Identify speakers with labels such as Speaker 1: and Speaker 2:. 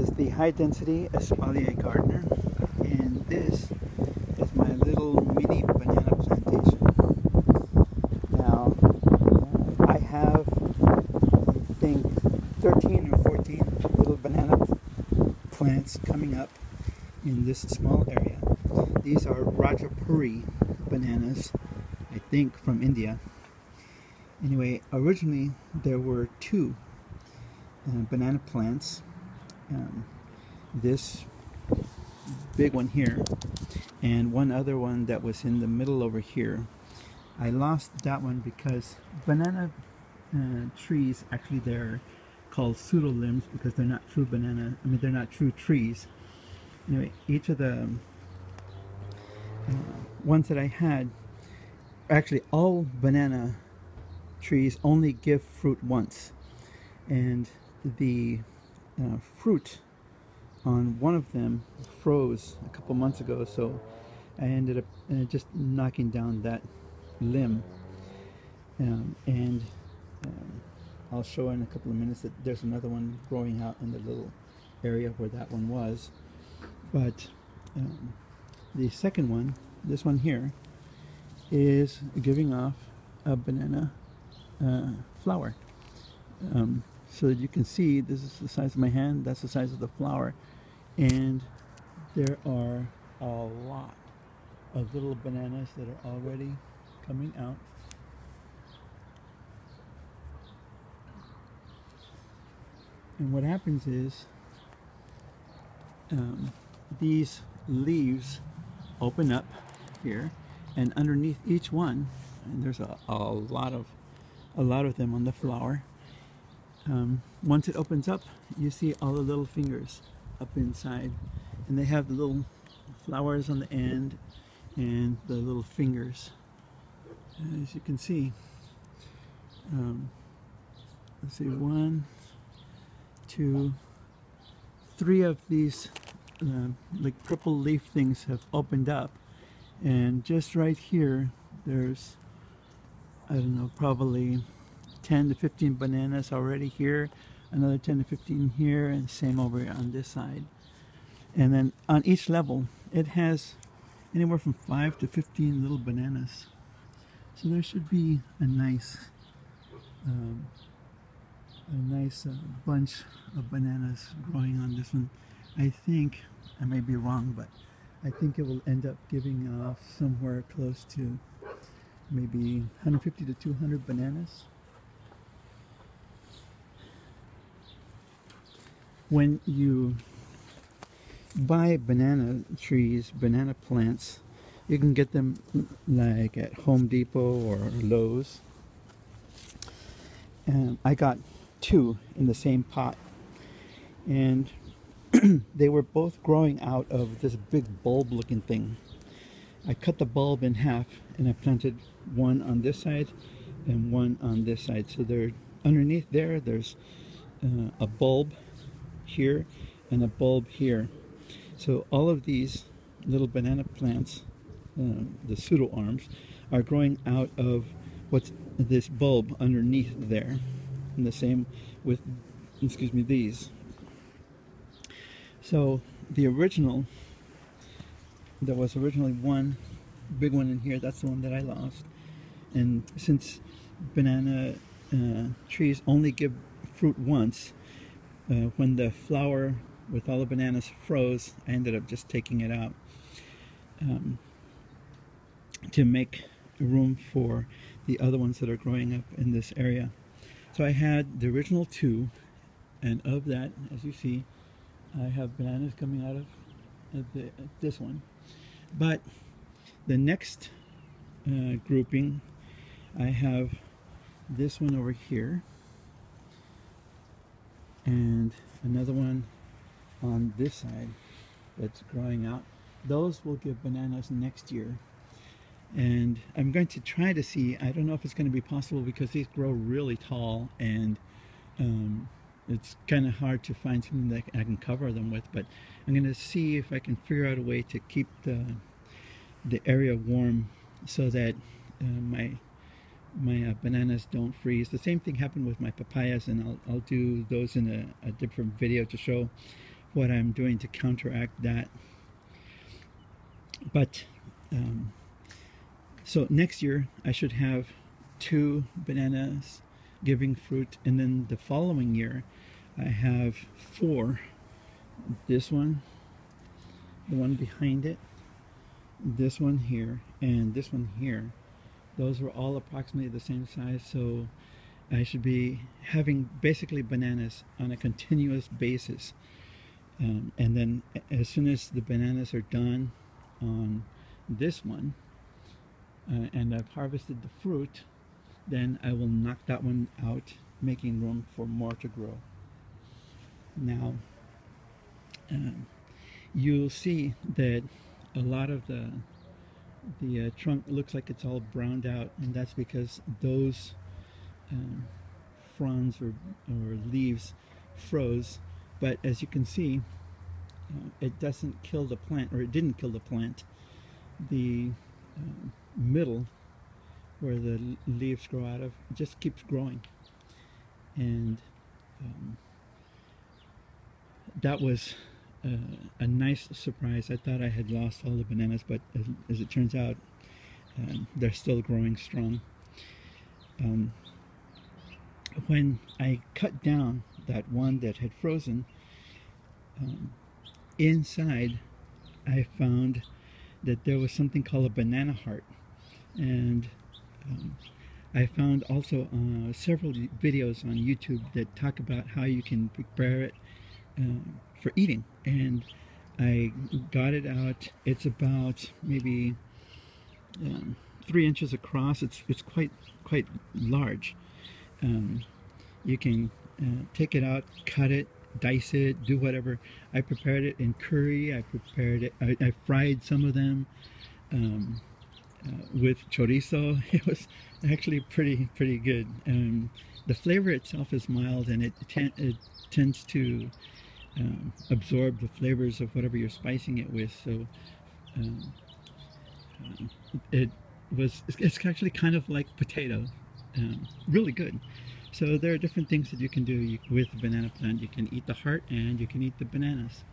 Speaker 1: is the High Density Espalier Gardener, and this is my little mini banana plantation. Now, I have, I think, 13 or 14 little banana plants coming up in this small area. These are Rajapuri Bananas, I think from India. Anyway, originally there were two banana plants. This big one here and one other one that was in the middle over here. I lost that one because banana trees, actually they're called pseudo limbs because they're not true banana, they're not true trees. Anyway, each of the ones that I had, actually all banana trees only give fruit once, and the fruit on one of them froze a couple months ago, so I ended up just knocking down that limb, and I'll show in a couple of minutes that there's another one growing out in the little area where that one was. But the second one, this one here, is giving off a banana flower. So that you can see, this is the size of my hand, that's the size of the flower, and there are a lot of little bananas that are already coming out. And what happens is these leaves open up here, and underneath each one, and there's a lot of them on the flower. Once it opens up, you see all the little fingers up inside, and they have the little flowers on the end and the little fingers, as you can see. Let's see, 1, 2, 3 of these like purple leaf things have opened up, and just right here there's, I don't know, probably 10 to 15 bananas already here, another 10 to 15 here, and same over on this side. And then on each level it has anywhere from 5 to 15 little bananas, so there should be a nice bunch of bananas growing on this one. I think, I may be wrong, but I think it will end up giving off somewhere close to maybe 150 to 200 bananas. When you buy banana trees, banana plants, you can get them like at Home Depot or Lowe's. And I got 2 in the same pot, and they were both growing out of this big bulb looking thing. I cut the bulb in half and I planted one on this side and one on this side. So they're underneath there's a bulb here and a bulb here. So all of these little banana plants, the pseudo arms, are growing out of what's this bulb underneath there. And the same with, excuse me, these. So the original, there was originally one big one in here, that's the one that I lost. And since banana trees only give fruit once, when the flower with all the bananas froze, I ended up just taking it out to make room for the other ones that are growing up in this area. So I had the original 2, and of that, as you see, I have bananas coming out of this one. But the next grouping, I have this one over here, and another one on this side that's growing out. Those will give bananas next year. And I'm going to try to see, I don't know if it's going to be possible because these grow really tall, and it's kind of hard to find something that I can cover them with, but I'm going to see if I can figure out a way to keep the area warm so that my bananas don't freeze. The same thing happened with my papayas, and I'll do those in a different video to show. what I'm doing to counteract that. But so next year I should have 2 bananas giving fruit, and then the following year I have 4. This one, the one behind it, this one here, and this one here. Those were all approximately the same size, so I should be having basically bananas on a continuous basis. And then as soon as the bananas are done on this one, and I've harvested the fruit, then I will knock that one out, making room for more to grow. Now, you'll see that a lot of the trunk looks like it's all browned out, and that's because those fronds or leaves froze. But as you can see, it doesn't kill the plant, or it didn't kill the plant. The middle, where the leaves grow out of, just keeps growing. And that was a nice surprise. I thought I had lost all the bananas, but as it turns out, they're still growing strong. When I cut down that one that had frozen, inside I found that there was something called a banana heart. And I found also several videos on YouTube that talk about how you can prepare it for eating. And I got it out. It's about maybe 3 inches across. It's quite large. You can take it out, cut it, dice it, do whatever. I prepared it in curry. I prepared it. I fried some of them with chorizo. It was actually pretty good. The flavor itself is mild, and it tends to absorb the flavors of whatever you're spicing it with. So it's actually kind of like potato, really good. So there are different things that you can do with the banana plant. You can eat the heart, and you can eat the bananas.